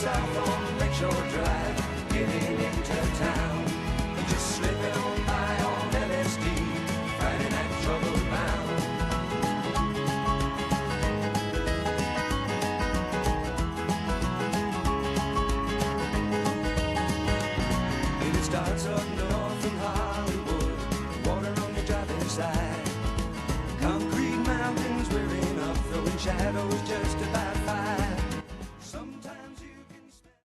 south on Lakeshore Drive, getting into town. Just slipping on by on LSD, Friday night trouble bound. It starts up north in Hollywood, water on your driving side. Concrete mountains rearing up, throwing shadows just about